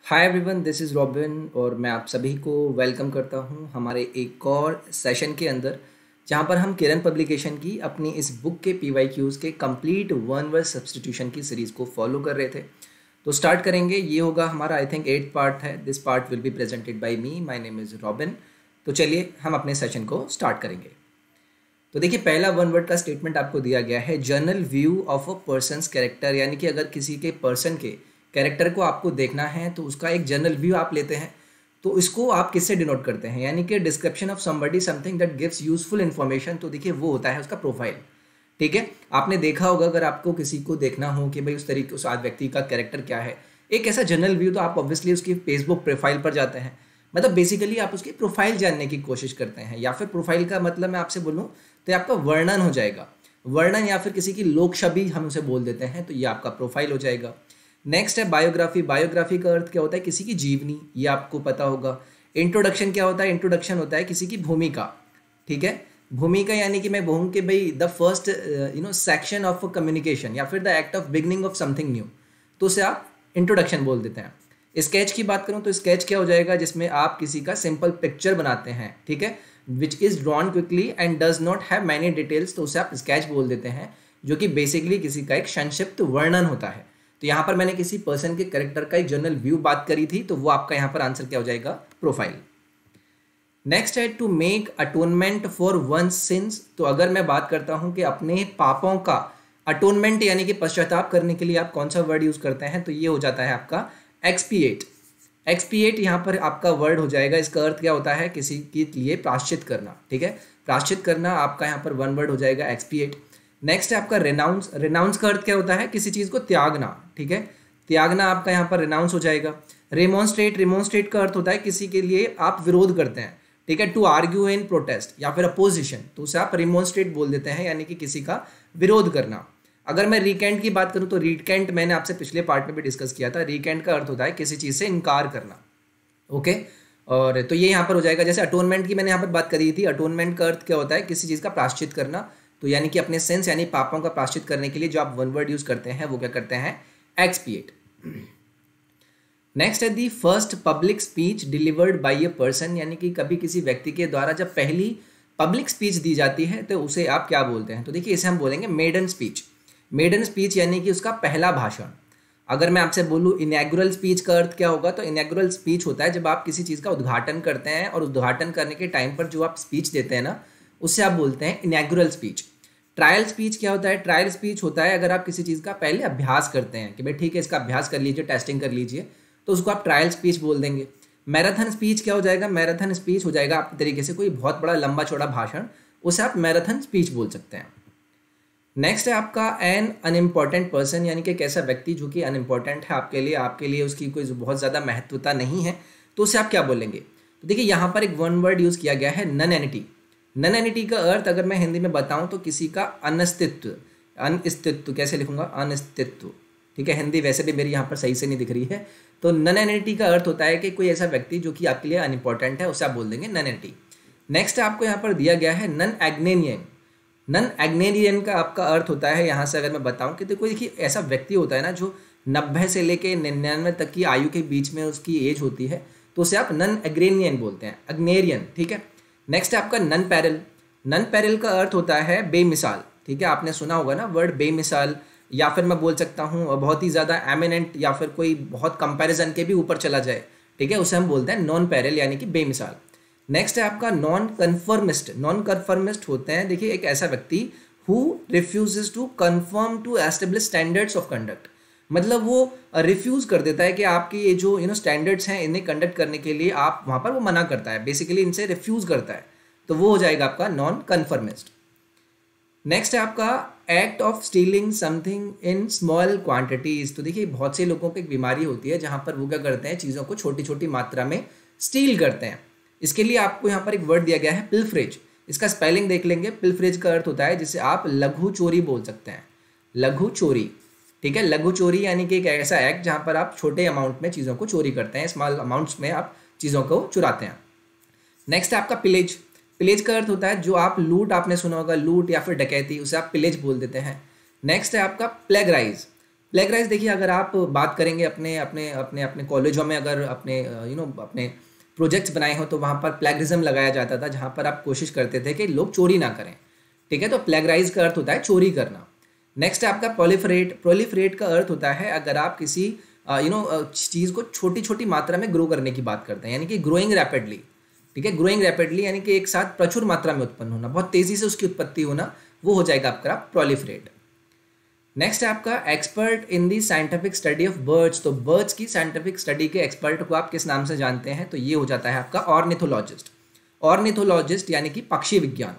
Hi everyone, this is robin और मैं आप सभी को वेलकम करता हूं हमारे एक और सेशन के अंदर, जहां पर हम किरण पब्लिकेशन की अपनी इस बुक के पीवाईक्यूज़ के कंप्लीट वन वर्ड सब्स्टिट्यूशन की सीरीज़ को फॉलो कर रहे थे। तो स्टार्ट करेंगे। ये होगा हमारा आई थिंक 8th पार्ट है। This part will be presented by me. My name is robin. तो चलिए हम अपने सेशन को स्टार्ट करेंगे। तो देखिए, पहला वन वर्ड का स्टेटमेंट आपको दिया गया है, general view of a person's character, यानी कि अगर किसी के पर्सन के कैरेक्टर को आपको देखना है तो उसका एक जनरल व्यू आप लेते हैं। तो इसको आप किससे डिनोट करते हैं, यानी कि description of somebody something that gives useful information. तो देखिए, वो होता है उसका प्रोफाइल। ठीक है, आपने देखा होगा, अगर आपको किसी को देखना हो कि भाई उस तरीके उस आज व्यक्ति का कैरेक्टर क्या है, एक ऐसा जनरल व्यू, तो आप ऑब्वियसली उसकी फेसबुक प्रोफाइल पर जाते हैं। मतलब बेसिकली आप उसकी प्रोफाइल जानने की कोशिश करते हैं, या फिर प्रोफाइल का मतलब मैं आपसे बोलूँ तो आपका वर्णन हो जाएगा। वर्णन या फिर किसी की लोक छवि हम उसे बोल देते हैं, तो ये आपका प्रोफाइल हो जाएगा। नेक्स्ट है बायोग्राफी। बायोग्राफी का अर्थ क्या होता है, किसी की जीवनी, ये आपको पता होगा। इंट्रोडक्शन क्या होता है, इंट्रोडक्शन होता है किसी की भूमिका। ठीक है, भूमिका यानी कि मैं बोलूँ कि भाई the first section of communication, या फिर the act of beginning of something new, तो उसे आप इंट्रोडक्शन बोल देते हैं। स्केच की बात करूँ तो स्केच क्या हो जाएगा, जिसमें आप किसी का सिंपल पिक्चर बनाते हैं। ठीक है, which is drawn quickly and does not have many details, तो उसे आप स्केच बोल देते हैं, जो कि बेसिकली किसी का एक संक्षिप्त वर्णन होता है। तो यहाँ पर मैंने किसी पर्सन के कैरेक्टर का एक जनरल व्यू बात करी थी, तो वो आपका यहाँ पर आंसर क्या हो जाएगा, प्रोफाइल। नेक्स्ट है to make atonement for one sins. तो अगर मैं बात करता हूँ कि अपने पापों का अटोनमेंट यानी कि पश्चाताप करने के लिए आप कौन सा वर्ड यूज करते हैं, तो ये हो जाता है आपका एक्सपिएट। एक्सपिएट यहाँ पर आपका वर्ड हो जाएगा। इसका अर्थ क्या होता है, किसी के लिए प्राश्चित करना। ठीक है, प्राश्चित करना आपका यहाँ पर वन वर्ड हो जाएगा, एक्सपिएट। नेक्स्ट है आपका रेनाउंस। रेनाउंस का अर्थ क्या होता है, किसी चीज़ को त्यागना। ठीक है, त्यागना आपका यहाँ पर रेनाउंस हो जाएगा। रिमोन्स्ट्रेट। रिमोन्स्ट्रेट का अर्थ होता है किसी के लिए आप विरोध करते हैं। ठीक है, टू आर्ग्यू इन प्रोटेस्ट या फिर अपोजिशन, तो उसे आप रिमोन्स्ट्रेट बोल देते हैं, यानी कि किसी का विरोध करना। अगर मैं रिकेंट की बात करूं तो रिकेंट मैंने आपसे पिछले पार्ट में भी डिस्कस किया था। रिकेंट का अर्थ होता है किसी चीज़ से इनकार करना। ओके, और तो ये यहाँ पर हो जाएगा। जैसे अटोनमेंट की मैंने यहाँ पर बात करी थी, अटोनमेंट का अर्थ क्या होता है, किसी चीज़ का प्राश्चित करना। तो यानी कि अपने सेंस यानी पापों का प्राश्चित करने के लिए जो आप वन वर्ड यूज करते हैं, वो क्या करते हैं, एक्सपिएट। नेक्स्ट है the first public speech delivered by a person, यानी कि कभी किसी व्यक्ति के द्वारा जब पहली पब्लिक स्पीच दी जाती है तो उसे आप क्या बोलते हैं, तो देखिए इसे हम बोलेंगे मेडन स्पीच। मेडन स्पीच यानी कि उसका पहला भाषण। अगर मैं आपसे बोलूँ इनैगुरल स्पीच का अर्थ क्या होगा, तो इनैगुरल स्पीच होता है जब आप किसी चीज़ का उद्घाटन करते हैं और उद्घाटन करने के टाइम पर जो आप स्पीच देते हैं ना, उससे आप बोलते हैं इनैगुरल स्पीच। ट्रायल स्पीच क्या होता है, ट्रायल स्पीच होता है अगर आप किसी चीज़ का पहले अभ्यास करते हैं कि भाई ठीक है इसका अभ्यास कर लीजिए, टेस्टिंग कर लीजिए, तो उसको आप ट्रायल स्पीच बोल देंगे। मैराथन स्पीच क्या हो जाएगा, मैराथन स्पीच हो जाएगा आपके तरीके से कोई बहुत बड़ा लंबा चौड़ा भाषण, उसे आप मैराथन स्पीच बोल सकते हैं। नेक्स्ट है आपका एन अनइम्पॉर्टेंट पर्सन, यानी कि एक ऐसा व्यक्ति जो कि अनइम्पॉर्टेंट है आपके लिए उसकी कोई बहुत ज़्यादा महत्वता नहीं है, तो उसे आप क्या बोलेंगे। तो देखिए यहाँ पर एक वन वर्ड यूज़ किया गया है, नन एनिटी। नन एनिटी का अर्थ अगर मैं हिंदी में बताऊं तो किसी का अनस्तित्व। अनस्तित्व कैसे लिखूंगा, अनस्तित्व। ठीक है, हिंदी वैसे भी मेरी यहाँ पर सही से नहीं दिख रही है। तो नन एनिटी का अर्थ होता है कि कोई ऐसा व्यक्ति जो कि आपके लिए अनइम्पॉर्टेंट है, उसे आप बोल देंगे नन एनिटी। नेक्स्ट आपको यहाँ पर दिया गया है नन एग्नेरियन। नन एग्नेरियन का आपका अर्थ होता है, यहाँ से अगर मैं बताऊं कि तो कोई देखिए ऐसा व्यक्ति होता है ना जो 90 से लेके 99 तक की आयु के बीच में उसकी एज होती है, तो उसे आप नन एग्रेनियन बोलते हैं, एग्नेरियन। ठीक है, नेक्स्ट है आपका नन पैरल। नन पैरल का अर्थ होता है बेमिसाल। ठीक है, आपने सुना होगा ना वर्ड बेमिसाल, या फिर मैं बोल सकता हूँ बहुत ही ज़्यादा एमिनेंट, या फिर कोई बहुत कंपैरिजन के भी ऊपर चला जाए। ठीक है, उसे हम बोलते हैं नॉन पैरल, यानी कि बेमिसाल। नेक्स्ट है आपका नॉन कन्फर्मिस्ट। नॉन कन्फर्मिस्ट होते हैं देखिए एक ऐसा व्यक्ति who refuses to conform to establish standards of conduct. मतलब वो रिफ्यूज कर देता है कि आपकी ये जो स्टैंडर्ड्स हैं इन्हें कंडक्ट करने के लिए आप वहाँ पर वो मना करता है, बेसिकली इनसे रिफ्यूज करता है, तो वो हो जाएगा आपका नॉन कन्फर्मिस्ट। नेक्स्ट है आपका act of stealing something in small quantities. तो देखिए बहुत से लोगों को एक बीमारी होती है जहाँ पर वो क्या करते हैं, चीज़ों को छोटी छोटी मात्रा में स्टील करते हैं। इसके लिए आपको यहाँ पर एक वर्ड दिया गया है पिल्फरेज। इसका स्पेलिंग देख लेंगे। पिल्फरेज का अर्थ होता है जिसे आप लघु चोरी बोल सकते हैं, लघु चोरी। ठीक है, लघु चोरी यानी कि एक ऐसा एक्ट जहाँ पर आप छोटे अमाउंट में चीज़ों को चोरी करते हैं, स्मॉल अमाउंट्स में आप चीज़ों को चुराते हैं। नेक्स्ट है आपका पिलेज। पिलेज का अर्थ होता है जो आप लूट, आपने सुना होगा लूट या फिर डकैती, उसे आप पिलेज बोल देते हैं। नेक्स्ट है आपका प्लेगराइज। प्लेगराइज देखिए, अगर आप बात करेंगे अपने अपने अपने अपने कॉलेजों में, अगर अपने अपने प्रोजेक्ट्स बनाए हो तो वहाँ पर प्लेगरिज्म लगाया जाता था, जहाँ पर आप कोशिश करते थे कि लोग चोरी ना करें। ठीक है, तो प्लेगराइज का अर्थ होता है चोरी करना। नेक्स्ट है आपका प्रोलिफरेट। प्रोलिफरेट का अर्थ होता है अगर आप किसी चीज़ को छोटी छोटी मात्रा में ग्रो करने की बात करते हैं, यानी कि ग्रोइंग रैपिडली। ठीक है, ग्रोइंग रैपिडली यानी कि एक साथ प्रचुर मात्रा में उत्पन्न होना, बहुत तेज़ी से उसकी उत्पत्ति होना, वो हो जाएगा आपका प्रोलिफरेट। नेक्स्ट है आपका expert in the scientific study of birds. तो बर्ड्स की साइंटिफिक स्टडी के एक्सपर्ट को आप किस नाम से जानते हैं? तो ये हो जाता है आपका ऑर्निथोलॉजिस्ट। ऑर्निथोलॉजिस्ट यानी कि पक्षी विज्ञान।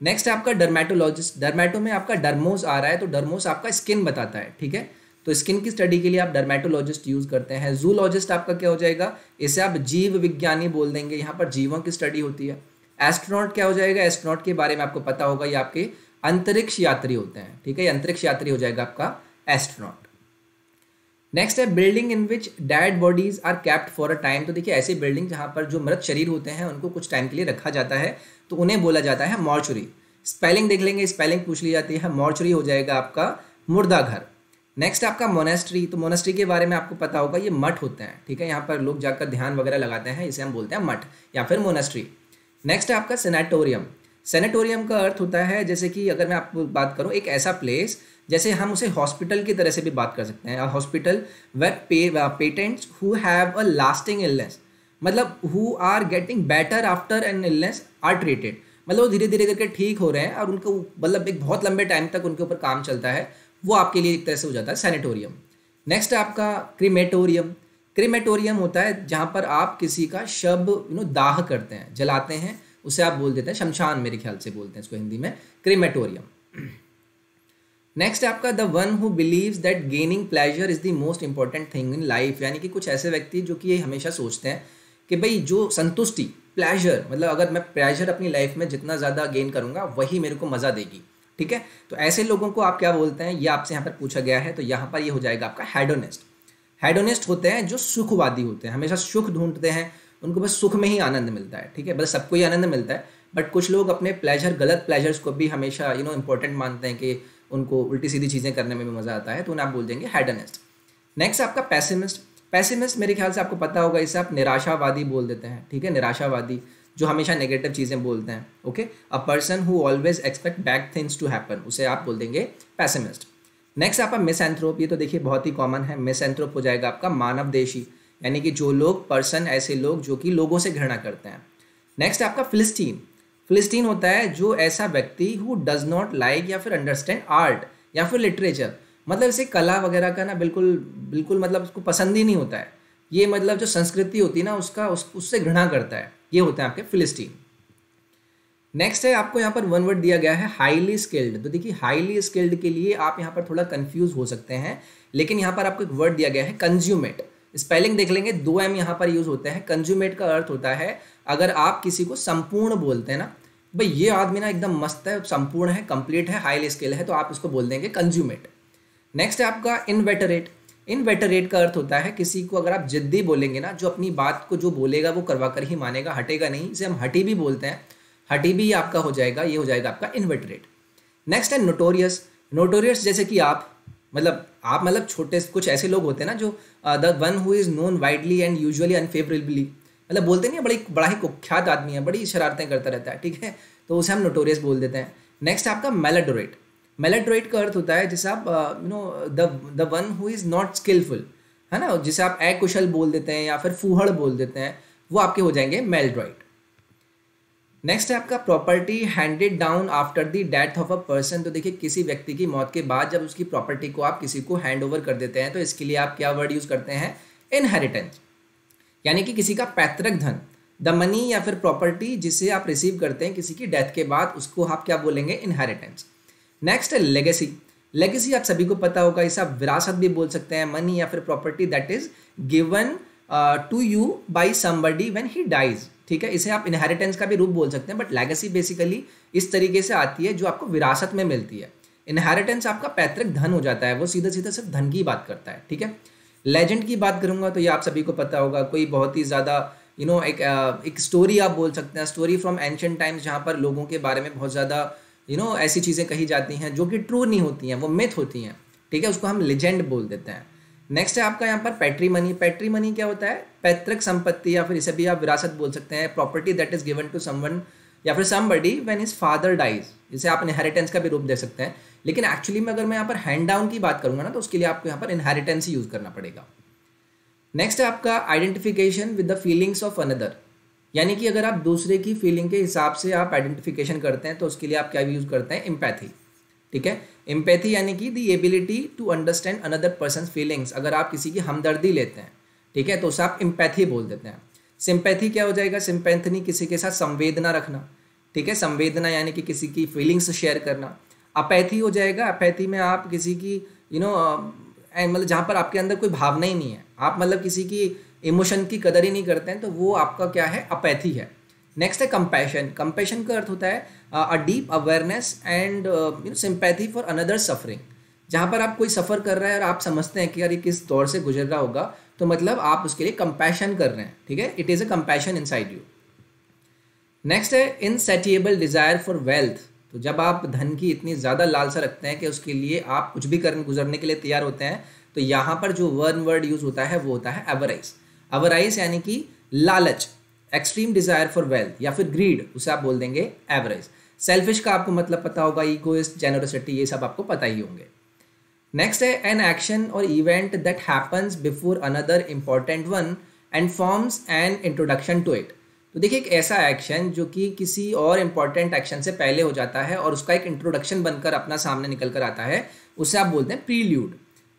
नेक्स्ट है आपका डर्मेटोलॉजिस्ट। डर्मेटो में आपका डर्मोस आ रहा है, तो डर्मोस आपका स्किन बताता है। ठीक है, तो स्किन की स्टडी के लिए आप डर्मेटोलॉजिस्ट यूज करते हैं। जूलॉजिस्ट आपका क्या हो जाएगा? इसे आप जीव विज्ञानी बोल देंगे, यहाँ पर जीवों की स्टडी होती है। एस्ट्रोनॉट क्या हो जाएगा? एस्ट्रोनॉट के बारे में आपको पता होगा, ये आपके अंतरिक्ष यात्री होते हैं। ठीक है, अंतरिक्ष यात्री हो जाएगा आपका एस्ट्रोनॉट। नेक्स्ट है building in which dead bodies are kept for a time. तो देखिए, ऐसी बिल्डिंग जहाँ पर जो मृत शरीर होते हैं उनको कुछ टाइम के लिए रखा जाता है, तो उन्हें बोला जाता है मॉर्चुरी। स्पेलिंग देख लेंगे, स्पेलिंग पूछ ली जाती है। मॉर्चुरी हो जाएगा आपका मुर्दा घर। नेक्स्ट आपका मोनेस्ट्री। तो मोनेस्ट्री के बारे में आपको पता होगा, ये मठ होते हैं। ठीक है, यहाँ पर लोग जाकर ध्यान वगैरह लगाते हैं, इसे हम बोलते हैं मठ या फिर मोनेस्ट्री। नेक्स्ट है आपका सेनेटोरियम। सेनेटोरियम का अर्थ होता है, जैसे कि अगर मैं आपको बात करूँ, एक ऐसा प्लेस, जैसे हम उसे हॉस्पिटल की तरह से भी बात कर सकते हैं। Hospital where patients who have a lasting illness, मतलब who are getting better after an illness are treated, मतलब वो धीरे धीरे करके ठीक हो रहे हैं और उनको मतलब एक बहुत लंबे टाइम तक उनके ऊपर काम चलता है, वो आपके लिए एक तरह से हो जाता है सैनिटोरियम। नेक्स्ट है आपका क्रीमेटोरियम। क्रीमेटोरियम होता है जहाँ पर आप किसी का शव दाह करते हैं, जलाते हैं, उसे आप बोल देते हैं शमशान, मेरे ख्याल से बोलते हैं इसको हिंदी में, क्रीमेटोरियम। नेक्स्ट है आपका the one who believes that gaining pleasure is the most important thing in life, यानी कि कुछ ऐसे व्यक्ति जो कि ये हमेशा सोचते हैं कि भाई जो संतुष्टि, प्लेजर, मतलब अगर मैं प्लेजर अपनी लाइफ में जितना ज़्यादा गेन करूँगा वही मेरे को मज़ा देगी। ठीक है, तो ऐसे लोगों को आप क्या बोलते हैं, ये आपसे यहाँ पर पूछा गया है, तो यहाँ पर ये हो जाएगा आपका हेडोनिस्ट। हेडोनिस्ट होते हैं जो सुखवादी होते हैं, हमेशा सुख ढूंढते हैं, उनको बस सुख में ही आनंद मिलता है। ठीक है, बस सबको ही आनंद मिलता है, बट कुछ लोग अपने प्लेजर, गलत प्लेजर्स को भी हमेशा इंपॉर्टेंट मानते हैं कि उनको उल्टी सीधी चीज़ें करने में भी मज़ा आता है, तो उन्हें आप बोल देंगे हेडोनिस्ट। नेक्स्ट आपका पैसिमिस्ट। पैसिमिस्ट मेरे ख्याल से आपको पता होगा, इसे आप निराशावादी बोल देते हैं। ठीक है, निराशावादी जो हमेशा नेगेटिव चीज़ें बोलते हैं। Okay, a person who always expect bad things to happen, उसे आप बोल देंगे पैसिमिस्ट। नेक्स्ट आपका मिसएंथ्रोप। ये तो देखिए बहुत ही कॉमन है, मिसएंथ्रोप हो जाएगा आपका मानवदेशी, यानी कि जो लोग, पर्सन, ऐसे लोग जो कि लोगों से घृणा करते हैं। नेक्स्ट आपका फिलिस्टीन। फिलिस्टीन होता है जो ऐसा व्यक्ति हु डज नॉट लाइक या फिर अंडरस्टैंड आर्ट या फिर लिटरेचर, मतलब इसे कला वगैरह का ना बिल्कुल बिल्कुल मतलब उसको पसंद ही नहीं होता है, ये मतलब जो संस्कृति होती है ना उसका उससे घृणा करता है, ये होते हैं आपके फिलिस्टीन। नेक्स्ट है आपको यहाँ पर वन वर्ड दिया गया है हाईली स्किल्ड। तो देखिए हाईली स्किल्ड के लिए आप यहाँ पर थोड़ा कंफ्यूज हो सकते हैं, लेकिन यहाँ पर आपको एक वर्ड दिया गया है कंज्यूमेट। स्पेलिंग देख लेंगे, 2 M यहाँ पर यूज होते हैं। कंज्यूमेट का अर्थ होता है अगर आप किसी को संपूर्ण बोलते हैं ना, भाई ये आदमी ना एकदम मस्त है, संपूर्ण है, कंप्लीट है, हाईली स्किल है, तो आप इसको बोल देंगे कंज्यूमेट। नेक्स्ट है आपका इनवेटरेट। इनवेटरेट का अर्थ होता है किसी को अगर आप जिद्दी बोलेंगे ना, जो अपनी बात को जो बोलेगा वो करवा कर ही मानेगा, हटेगा नहीं, इसे हम हटी भी बोलते हैं, हटी भी आपका हो जाएगा, ये हो जाएगा आपका इनवेटरेट। नेक्स्ट है नोटोरियस। नोटोरियस जैसे कि आप मतलब छोटे कुछ ऐसे लोग होते हैं ना जो the one who is known widely and usually unfavourably, मतलब बोलते नहीं, बड़ा ही कुख्यात आदमी है, बड़ी शरारतें करता रहता है। ठीक है, तो उसे हम नोटोरियस बोल देते हैं। नेक्स्ट आपका मेलाडोरेट। मेलाडोरेट का अर्थ होता है जिसे आप the one who is not skilful, है ना, जिसे आप अकुशल बोल देते हैं या फिर फूहड़ बोल देते हैं, वो आपके हो जाएंगे मेलाडोरेट। नेक्स्ट है आपका property handed down after the death of a person. तो देखिए किसी व्यक्ति की मौत के बाद जब उसकी प्रॉपर्टी को आप किसी को हैंड ओवर कर देते हैं, तो इसके लिए आप क्या वर्ड यूज करते हैं, इनहेरिटेंस, यानी कि किसी का पैतृक धन, द मनी या फिर प्रॉपर्टी जिसे आप रिसीव करते हैं किसी की डेथ के बाद, उसको आप क्या बोलेंगे, इनहेरिटेंस। नेक्स्ट है लेगेसी। लेगेसी आप सभी को पता होगा, इसे आप विरासत भी बोल सकते हैं, मनी या फिर property that is given to you by somebody when he dies. ठीक है, इसे आप इनहेरिटेंस का भी रूप बोल सकते हैं, बट लेगेसी बेसिकली इस तरीके से आती है जो आपको विरासत में मिलती है। इनहेरिटेंस आपका पैतृक धन हो जाता है, वो सीधा सीधा सिर्फ धन की बात करता है। ठीक है, लेजेंड की बात करूंगा तो ये आप सभी को पता होगा, कोई बहुत ही ज़्यादा एक स्टोरी आप बोल सकते हैं, स्टोरी फ्रॉम एंशिएंट टाइम्स, जहाँ पर लोगों के बारे में बहुत ज़्यादा ऐसी चीज़ें कही जाती हैं जो कि ट्रू नहीं होती हैं, वो मिथ होती हैं। ठीक है, उसको हम लेजेंड बोल देते हैं। नेक्स्ट है आपका यहाँ पर पैट्रीमनी। पैट्रीमनी क्या होता है? पैतृक संपत्ति, या फिर इसे भी आप विरासत बोल सकते हैं। Property that is given to someone या फिर somebody when his father dies, जिसे आप इनहेरिटेंस का भी रूप दे सकते हैं। लेकिन एक्चुअली में अगर मैं यहाँ पर हैंड डाउन की बात करूंगा ना, तो उसके लिए आपको यहाँ पर इनहेरिटेंस ही यूज करना पड़ेगा। नेक्स्ट है आपका identification with the feelings of another, यानी कि अगर आप दूसरे की फीलिंग के हिसाब से आप आइडेंटिफिकेशन करते हैं तो उसके लिए आप क्या यूज करते हैं? एम्पैथी। ठीक है, एम्पैथी यानी कि the ability to understand another person feelings. अगर आप किसी की हमदर्दी लेते हैं, ठीक है, तो उसे आप एम्पैथी बोल देते हैं। सिंपैथी क्या हो जाएगा? सिंपैथनी किसी के साथ संवेदना रखना, ठीक है, संवेदना यानी कि किसी की फीलिंग्स शेयर करना। अपैथी हो जाएगा, अपैथी में आप किसी की मतलब जहाँ पर आपके अंदर कोई भावना ही नहीं है, आप मतलब किसी की इमोशन की कदर ही नहीं करते हैं, तो वो आपका क्या है? अपैथी है। नेक्स्ट है कंपैशन। कंपैशन का अर्थ होता है a deep awareness and sympathy for another suffering. जहाँ पर आप कोई सफ़र कर रहा है और आप समझते हैं कि यार ये किस दौर से गुजर रहा होगा, तो मतलब आप उसके लिए कंपैशन कर रहे हैं, ठीक है, it is a compassion inside you. Next है इनसैटिएबल डिज़ायर फॉर वेल्थ। तो जब आप धन की इतनी ज़्यादा लालसा रखते हैं कि उसके लिए आप कुछ भी करने गुजरने के लिए तैयार होते हैं, तो यहाँ पर जो वर्ड यूज़ होता है वो होता है एवराइज। एवराइज यानी कि लालच, एक्सट्रीम डिज़ायर फॉर वेल्थ या फिर ग्रीड, उसे आप बोल देंगे एवरेज। सेल्फिश का आपको मतलब पता होगा, ईगोइस्ट, जेनरसिटी, ये सब आपको पता ही होंगे। नेक्स्ट है an action or event that happens before another important one and forms an introduction to it. तो देखिए, एक ऐसा एक्शन जो कि किसी और इम्पॉर्टेंट एक्शन से पहले हो जाता है और उसका एक इंट्रोडक्शन बनकर अपना सामने निकल कर आता है, उसे आप बोलते हैं प्रील्यूड।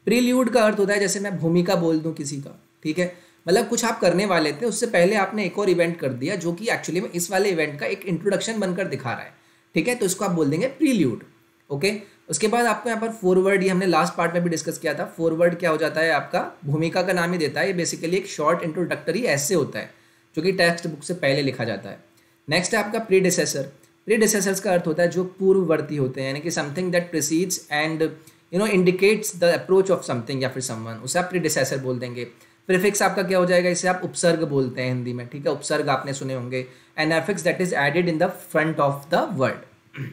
प्रील्यूड का अर्थ होता है जैसे मैं भूमिका बोल दूं किसी का, ठीक है, मतलब कुछ आप करने वाले थे, उससे पहले आपने एक और इवेंट कर दिया जो कि एक्चुअली में इस वाले इवेंट का एक इंट्रोडक्शन बनकर दिखा रहा है, ठीक है, तो इसको आप बोल देंगे प्रील्यूड। ओके, उसके बाद आपको यहाँ पर फॉरवर्ड, ये हमने लास्ट पार्ट में भी डिस्कस किया था। फॉरवर्ड क्या हो जाता है? आपका भूमिका का नाम ही देता है। ये बेसिकली एक शॉर्ट इंट्रोडक्टरी ऐसे होता है जो कि टेक्स्ट बुक से पहले लिखा जाता है। नेक्स्ट है आपका प्रीडिसेसर। प्रीडिसेसर्स का अर्थ होता है जो पूर्ववर्ती होते हैं, यानी कि something that precedes and indicates the approach of something या फिर समवन, उसे आप प्रीडिसेसर बोल देंगे। प्रीफिक्स आपका क्या हो जाएगा? इसे आप उपसर्ग बोलते हैं हिंदी में, ठीक है, उपसर्ग आपने सुने होंगे। An affix that is added in the front of the word.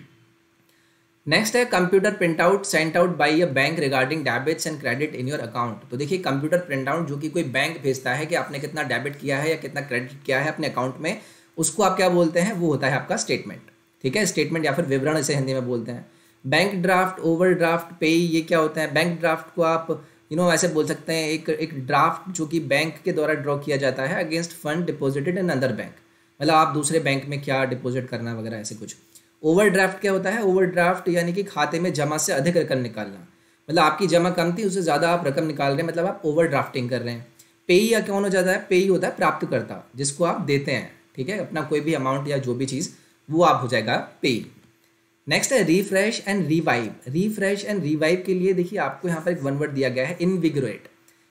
Next है computer print out sent out by a bank regarding debits and credit in your account. तो देखिए, कंप्यूटर प्रिंट आउट जो कि कोई बैंक भेजता है कि आपने कितना डेबिट किया है या कितना क्रेडिट किया है अपने अकाउंट में, उसको आप क्या बोलते हैं? वो होता है आपका स्टेटमेंट, ठीक है, स्टेटमेंट या फिर विवरण इसे हिंदी में बोलते हैं। बैंक ड्राफ्ट, ओवरड्राफ्ट, पे, ये क्या होता है? बैंक ड्राफ्ट को आप ऐसे बोल सकते हैं एक ड्राफ्ट जो कि बैंक के द्वारा ड्रॉ किया जाता है against fund deposited in other bank, मतलब आप दूसरे बैंक में क्या डिपॉजिट करना वगैरह ऐसे कुछ। ओवरड्राफ्ट क्या होता है? ओवरड्राफ्ट यानी कि खाते में जमा से अधिक रकम निकालना, मतलब आपकी जमा कम थी, उससे ज़्यादा आप रकम निकाल रहे हैं, मतलब आप ओवरड्राफ्टिंग कर रहे हैं। पेई या कौन हो जाता है? पेई होता है प्राप्तकर्ता, जिसको आप देते हैं, ठीक है, अपना कोई भी अमाउंट या जो भी चीज़, वो आप हो जाएगा पेई। नेक्स्ट है refresh and revive. Refresh and revive के लिए देखिए आपको यहाँ पर एक वन वर्ड दिया गया है, इनविगोरेट।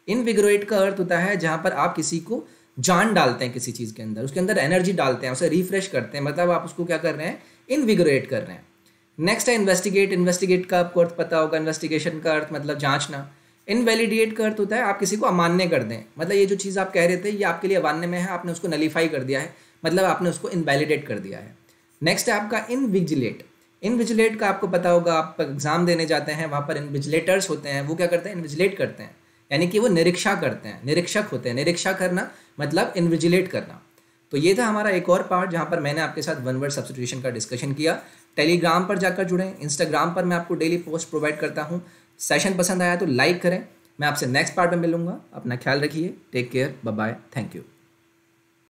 इनविगोरेट का अर्थ होता है जहाँ पर आप किसी को जान डालते हैं किसी चीज़ के अंदर, उसके अंदर एनर्जी डालते हैं, उसे रिफ्रेश करते हैं, मतलब आप उसको क्या कर रहे हैं? इनविगोरेट कर रहे हैं। नेक्स्ट है इन्वेस्टिगेट। इन्वेस्टिगेट का आपको अर्थ पता होगा, इन्वेस्टिगेशन का अर्थ मतलब जांचना। इनवैलिडेट का अर्थ होता है आप किसी को अमान्य कर दें, मतलब ये जो चीज़ आप कह रहे थे ये आपके लिए अमान्य में है, आपने उसको नलीफाई कर दिया है, मतलब आपने उसको इनवैलिडेट कर दिया है। नेक्स्ट है आपका इनविजिलेट। इनविजिलेट का आपको पता होगा, आप एग्जाम देने जाते हैं, वहाँ पर इनविजिलेटर्स होते हैं, वो क्या करते हैं? इनविजिलेट करते हैं, यानी कि वो निरीक्षा करते हैं, निरीक्षक होते हैं। निरीक्षा करना मतलब इनविजिलेट करना। तो ये था हमारा एक और पार्ट जहाँ पर मैंने आपके साथ वन वर्ड सब्स्टिट्यूशन का डिस्कशन किया। टेलीग्राम पर जाकर जुड़ें, इंस्टाग्राम पर मैं आपको डेली पोस्ट प्रोवाइड करता हूँ। सेशन पसंद आया तो लाइक करें। मैं आपसे नेक्स्ट पार्ट में मिलूंगा। अपना ख्याल रखिए, take care, bye bye, thank you.